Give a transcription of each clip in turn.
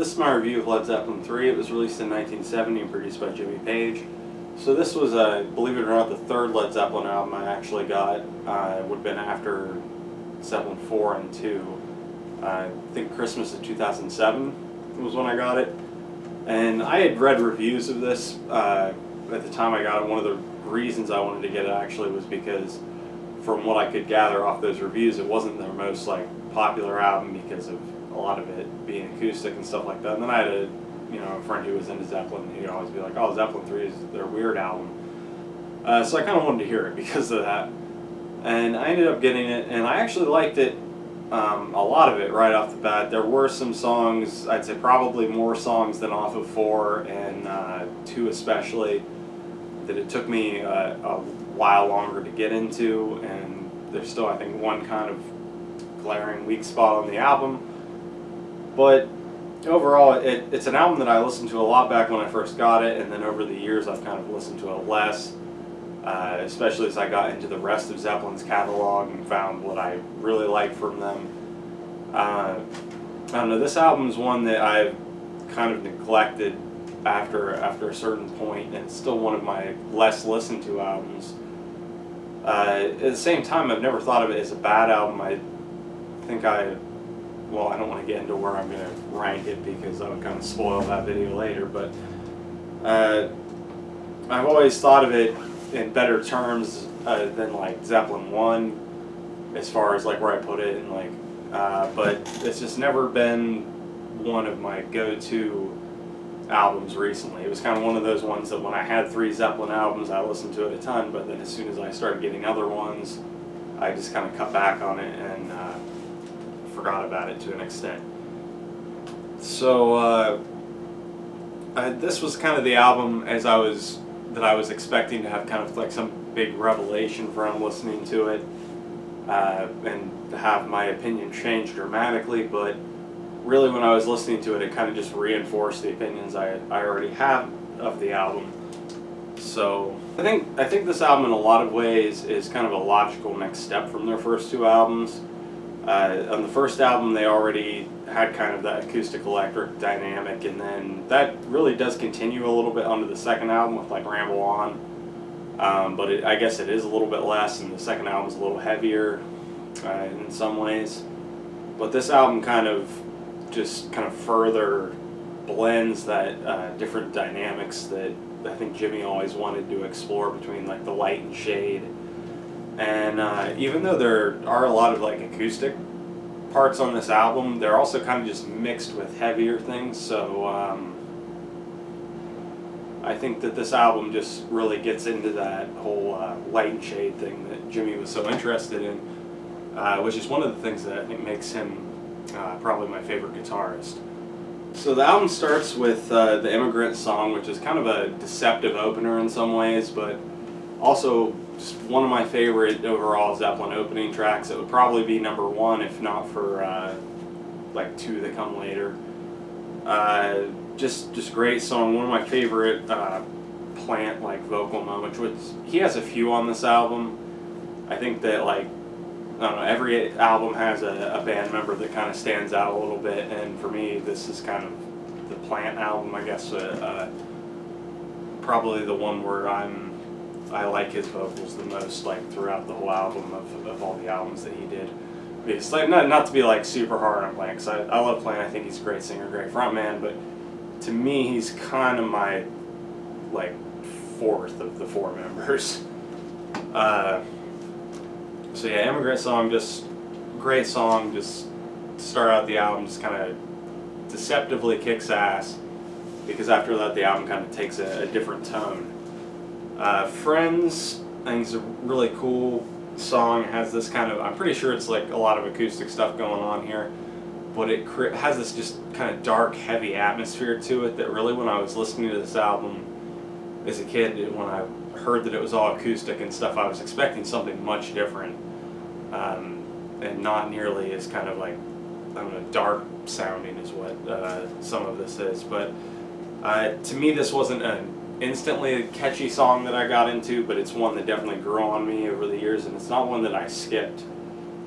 This is my review of Led Zeppelin 3. It was released in 1970 and produced by Jimmy Page. So this was, believe it or not, the third Led Zeppelin album I actually got. It would have been after Zeppelin 4 and 2. I think Christmas of 2007 was when I got it. And I had read reviews of this at the time I got it. One of the reasons I wanted to get it actually was because from what I could gather off those reviews, it wasn't their most popular album because of a lot of it being acoustic and stuff like that. And then I had a friend who was into Zeppelin, and he'd always be like, "Oh, Zeppelin 3 is their weird album." So I kind of wanted to hear it because of that. And I ended up getting it, and I actually liked it, a lot of it right off the bat. There were some songs, I'd say probably more songs than off of 4 and 2 especially, that it took me a while longer to get into, and there's still, I think, one kind of glaring weak spot on the album. But overall, it's an album that I listened to a lot back when I first got it, and then over the years I've kind of listened to it less, especially as I got into the rest of Zeppelin's catalog and found what I really like from them. I don't know, this album's one that I've kind of neglected after a certain point, and it's still one of my less listened to albums. At the same time, I've never thought of it as a bad album. I think I don't want to get into where I'm going to rank it because I would kind of spoil that video later, but I've always thought of it in better terms than Zeppelin 1 as far as where I put it, and but it's just never been one of my go-to albums recently. It was kind of one of those ones that when I had 3 Zeppelin albums I listened to it a ton, but then as soon as I started getting other ones I just kind of cut back on it and forgot about it to an extent. So this was kind of the album that I was expecting to have kind of some big revelation from listening to it, and to have my opinion change dramatically, but really when I was listening to it, it kind of just reinforced the opinions I already have of the album. So I think this album in a lot of ways is kind of a logical next step from their first 2 albums. On the first album they already had kind of that acoustic electric dynamic, and then that really does continue a little bit onto the second album with Ramble On, but I guess it is a little bit less, and the second album's a little heavier in some ways. But this album kind of further blends that different dynamics that I think Jimmy always wanted to explore between the light and shade. And even though there are a lot of acoustic parts on this album, they're also kind of just mixed with heavier things. So I think that this album just really gets into that whole light and shade thing that Jimmy was so interested in, which is one of the things that I think makes him probably my favorite guitarist. So the album starts with the Immigrant Song, which is kind of a deceptive opener in some ways, but also just one of my favorite overall Zeppelin opening tracks. It would probably be number 1 if not for 2 that come later. Just great song. One of my favorite Plant vocal moments, which he has a few on this album. I think that I don't know, every album has a band member that kind of stands out a little bit, and for me this is kind of the Plant album, I guess. Probably the one where I like his vocals the most, throughout the whole album of all the albums that he did. Because not to be super hard on Plant, because I love Plant. I think he's a great singer, great frontman, but to me he's kind of my 4th of the 4 members. So yeah, Immigrant Song, just great song. Just to start out the album, just kind of deceptively kicks ass, because after that the album kind of takes a different tone. Friends, I think, is a really cool song. It has this kind of, I'm pretty sure it's a lot of acoustic stuff going on here, but it has this just kind of dark, heavy atmosphere to it that really, when I was listening to this album as a kid, when I heard that it was all acoustic and stuff, I was expecting something much different, and not nearly as kind of I don't know, dark sounding as what some of this is. But to me this wasn't an instantly catchy song that I got into, but it's one that definitely grew on me over the years, and it's not one that I skipped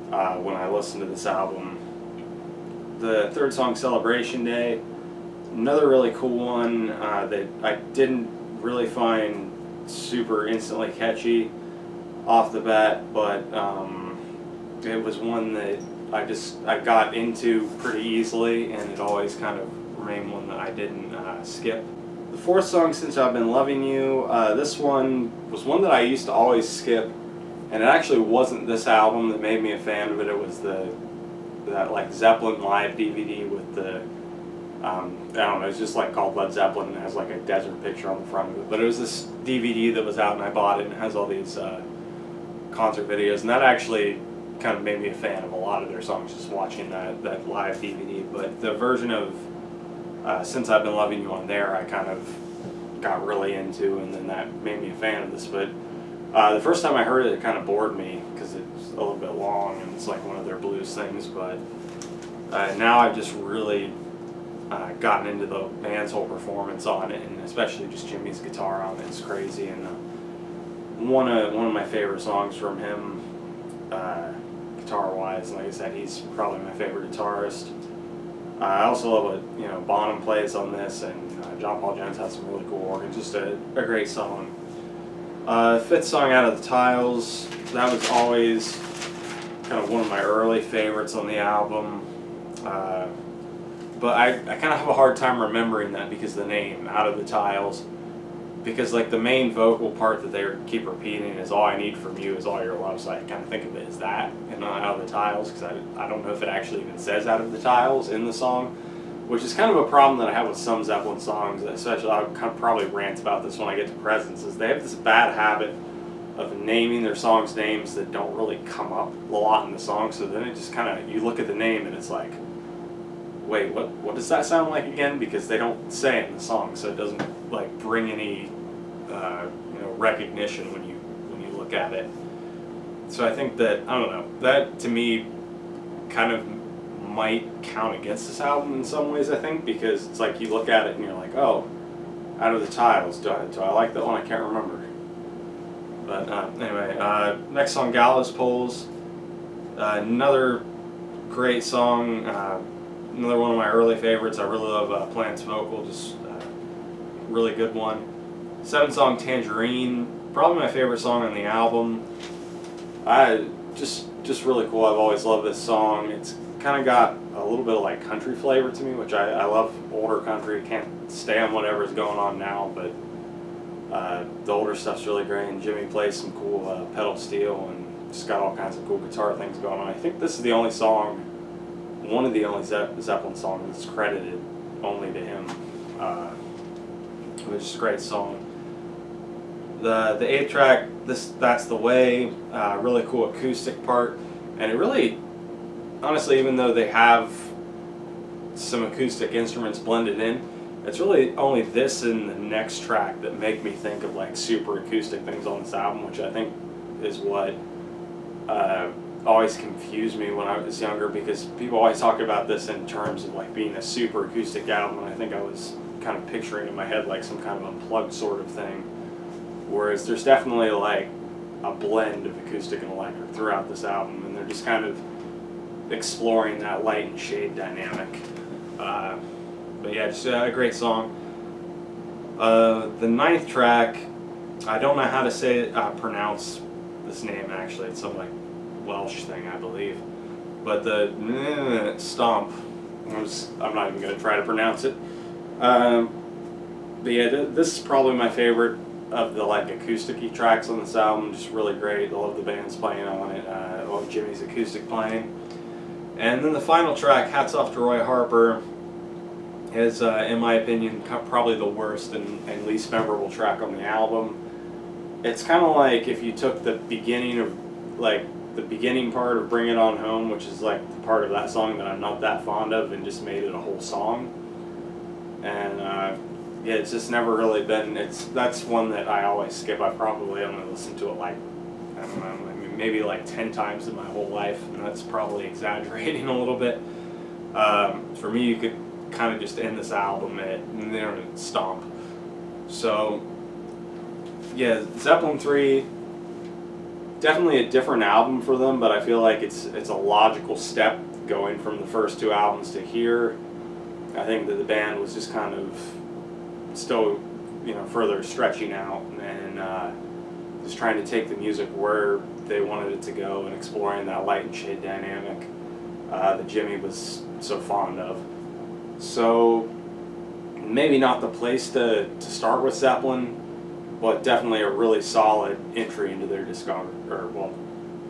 when I listened to this album. The third song, Celebration Day, Another really cool one that I didn't really find super instantly catchy off the bat, but it was one that I got into pretty easily, and it always kind of remained one that I didn't skip. The fourth song, Since I've Been Loving You, this one was one that I used to always skip, and it actually wasn't this album that made me a fan of it. It was that like Zeppelin live DVD with the I don't know, it's just like called Led Zeppelin, and it has like a desert picture on the front of it. But it was this DVD that was out, and I bought it, and it has all these concert videos, and that actually kind of made me a fan of a lot of their songs, just watching that live DVD. But the version of Since I've Been Loving You on there, I kind of got really into, and then that made me a fan of this. But the first time I heard it, it kind of bored me because it's a little bit long, and it's like one of their blues things. But now I've just really gotten into the band's whole performance on it, and especially just Jimmy's guitar on it. It's crazy, and one of my favorite songs from him, guitar-wise. Like I said, he's probably my favorite guitarist. I also love what Bonham plays on this, and John Paul Jones has some really cool organ. Just a great song. Fifth song, Out of the Tiles. That was always kind of one of my early favorites on the album. But I kind of have a hard time remembering that because of the name, Out of the Tiles. Because like the main vocal part that they keep repeating is all I need from you is all your love, so I kind of think of it as that and not Out of the Tiles, because I don't know if it actually even says Out of the Tiles in the song, which is kind of a problem that I have with some Zeppelin songs, especially I'll kind of probably rant about this when I get to Presence, is they have this bad habit of naming their songs names that don't really come up a lot in the song, so then it just kind of, you look at the name and it's like, wait, what does that sound like again? Because they don't say it in the song, so it doesn't like bring any recognition when you look at it. So I think that, I don't know, that to me kind of might count against this album in some ways, I think, because it's like you look at it and you're like, oh, Out of the Tiles, do I like that one? I can't remember. But anyway, next song, Gallows Poles. Another great song, another one of my early favorites. I really love Plant's vocal, just really good one. Seventh song, Tangerine, probably my favorite song on the album. Just really cool. I've always loved this song. It's kind of got a little bit of like country flavor to me, which I love older country. Can't stand whatever's going on now, but the older stuff's really great. And Jimmy plays some cool pedal steel and just got all kinds of cool guitar things going on. I think this is the only song, one of the only Zeppelin songs that's credited only to him, which is a great song. The eighth track, That's the Way, really cool acoustic part, and it really, honestly, even though they have some acoustic instruments blended in, it's really only this and the next track that make me think of like super acoustic things on this album, which I think is what always confused me when I was younger, because people always talk about this in terms of like being a super acoustic album, and I think I was kind of picturing in my head like some kind of unplugged sort of thing, whereas there's definitely like a blend of acoustic and electric throughout this album, and they're just kind of exploring that light and shade dynamic. But yeah, just a great song. The ninth track, I don't know how to pronounce this name actually. It's some like Welsh thing, I believe. But the Stomp, I'm not even going to try to pronounce it. But yeah, this is probably my favorite of the like acoustic-y tracks on this album. Just really great. I love the band's playing on it. I love Jimmy's acoustic playing. And then the final track, Hats Off to Roy Harper, is, in my opinion, probably the worst and least memorable track on the album. It's kind of like if you took the beginning part of Bring It On Home, which is like the part of that song that I'm not that fond of, and just made it a whole song. And yeah, it's just never really been. That's one that I always skip. I probably only listened to it like, I don't know, maybe like 10 times in my whole life, and that's probably exaggerating a little bit. For me, you could kind of just end this album at Stomp. So yeah, Zeppelin 3, definitely a different album for them, but I feel like it's a logical step going from the first two albums to here. I think that the band was just kind of still, further stretching out and just trying to take the music where they wanted it to go and exploring that light and shade dynamic that Jimmy was so fond of. So maybe not the place to start with Zeppelin, but definitely a really solid entry into their discography,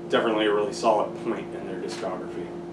definitely a really solid point in their discography.